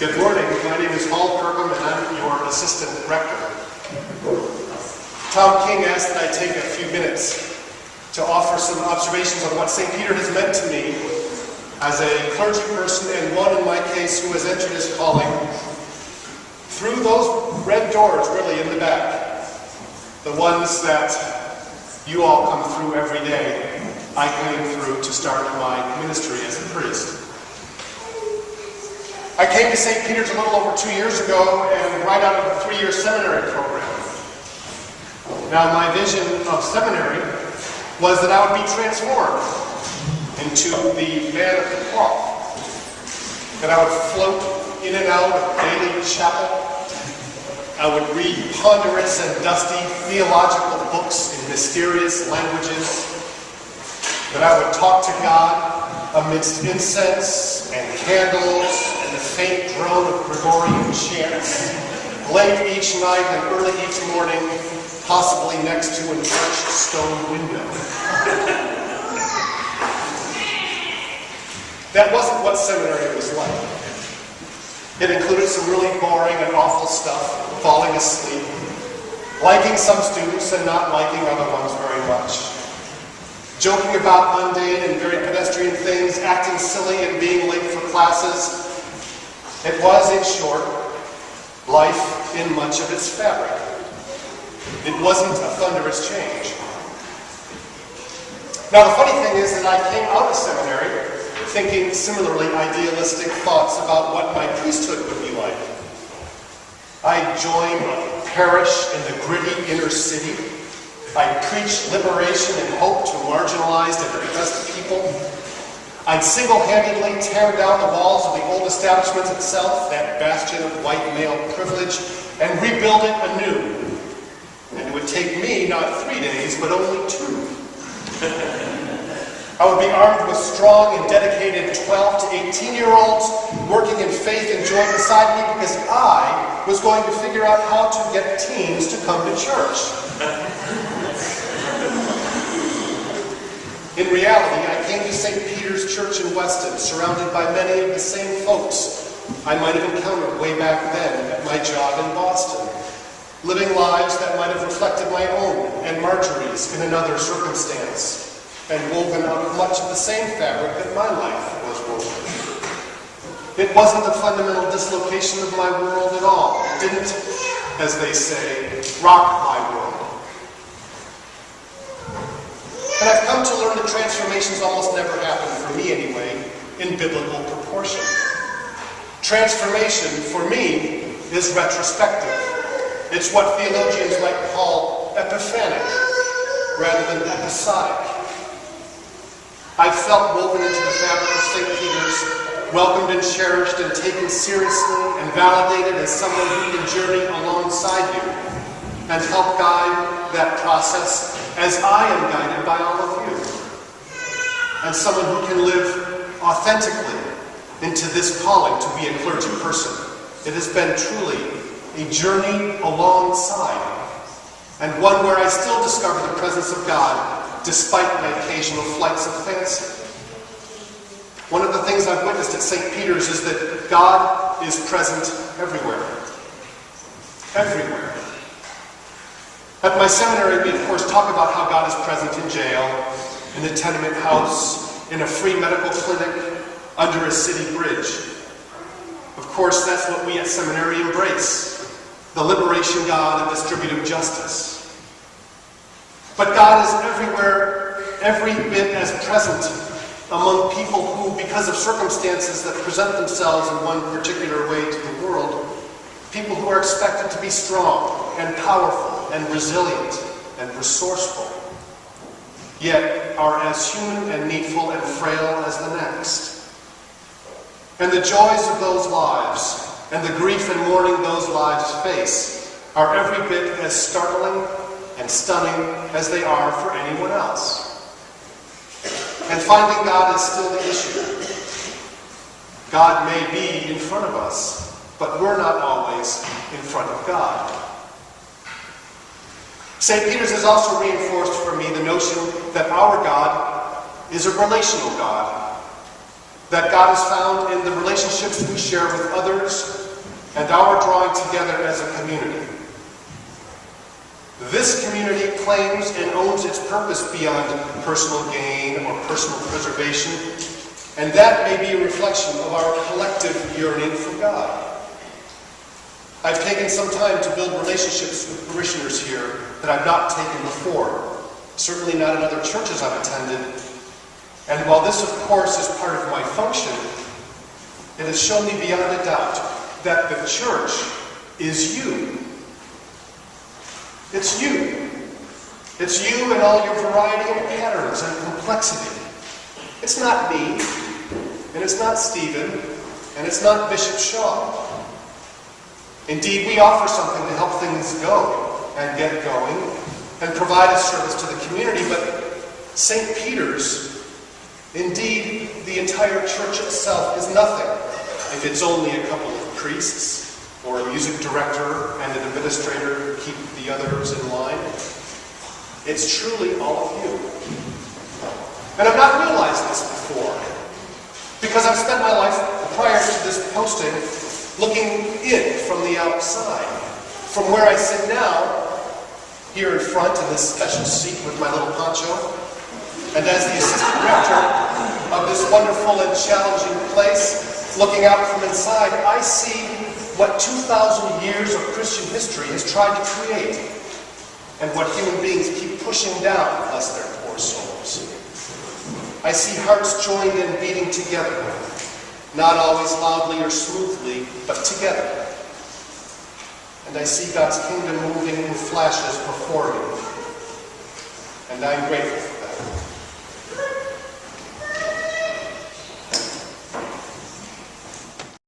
Good morning. My name is Kirkham, and I'm your assistant rector. Tom King asked that I take a few minutes to offer some observations on what St. Peter has meant to me as a clergy person, and one in my case who has entered his calling through those red doors, really, in the back. The ones that you all come through every day. I came through to start my ministry as a priest. I came to St. Peter's a little over 2 years ago, and right out of a 3-year seminary program. Now, my vision of seminary was that I would be transformed into the man of the cloth. That I would float in and out of daily chapel. I would read ponderous and dusty theological books in mysterious languages. That I would talk to God amidst incense and candles and the faint drone of Gregorian chants, late each night and early each morning, possibly next to an arched stone window. That wasn't what seminary was like. It included some really boring and awful stuff, falling asleep, liking some students and not liking other ones very much, joking about mundane and very pedestrian things, acting silly and being late for classes. It was, in short, life in much of its fabric. It wasn't a thunderous change. Now, the funny thing is that I came out of seminary thinking similarly idealistic thoughts about what my priesthood would be like. I joined a parish in the gritty inner city. I'd preach liberation and hope to marginalized and oppressed people. I'd single-handedly tear down the walls of the old establishment itself, that bastion of white male privilege, and rebuild it anew. And it would take me not 3 days, but only 2. I would be armed with strong and dedicated 12 to 18-year-olds working in faith and joy beside me, because I was going to figure out how to get teens to come to church. In reality, I came to St. Peter's Church in Weston, surrounded by many of the same folks I might have encountered way back then at my job in Boston, living lives that might have reflected my own and Marjorie's in another circumstance, and woven out of much of the same fabric that my life was woven. It wasn't a fundamental dislocation of my world at all. It didn't, as they say, rock my world. And I've come to learn that transformations almost never happen, for me anyway, in biblical proportion. Transformation, for me, is retrospective. It's what theologians might call epiphanic, rather than episodic. I've felt woven into the fabric of St. Peter's, welcomed and cherished and taken seriously and validated as someone who can journey alongside you and help guide that process as I am guided by all of you. And someone who can live authentically into this calling to be a clergy person. It has been truly a journey alongside, and one where I still discover the presence of God despite my occasional flights of fancy. One of the things I've witnessed at St. Peter's is that God is present everywhere. Everywhere. At my seminary, we of course talk about how God is present in jail, in a tenement house, in a free medical clinic, under a city bridge. Of course, that's what we at seminary embrace, the liberation God of distributive justice. But God is everywhere, every bit as present among people who, because of circumstances that present themselves in one particular way to the world, people who are expected to be strong and powerful and resilient and resourceful, yet are as human and needful and frail as the next. And the joys of those lives and the grief and mourning those lives face are every bit as startling and stunning as they are for anyone else. And finding God is still the issue. God may be in front of us, but we're not always in front of God. St. Peter's has also reinforced for me the notion that our God is a relational God. that God is found in the relationships we share with others and our drawing together as a community. This community claims and owns its purpose beyond personal gain or personal preservation, and that may be a reflection of our collective yearning for God. I've taken some time to build relationships with parishioners here that I've not taken before, certainly not in other churches I've attended. And while this, of course, is part of my function, it has shown me beyond a doubt that the church is you. It's you. It's you in all your variety and patterns and complexity. It's not me, and it's not Stephen, and it's not Bishop Shaw. Indeed, we offer something to help things go and get going and provide a service to the community, but St. Peter's, indeed, the entire church itself is nothing if it's only a couple of priests or a music director and an administrator who keep the others in line. It's truly all of you. And I've not realized this before, because I've spent my life prior to this posting looking in from the outside. From where I sit now, here in front in this special seat with my little poncho, and as the assistant rector of this wonderful and challenging place, looking out from inside, I see what 2,000 years of Christian history has tried to create, and what human beings keep pushing down, bless their poor souls. I see hearts joined and beating together, not always loudly or smoothly, but together. And I see God's kingdom moving in flashes before me. And I'm grateful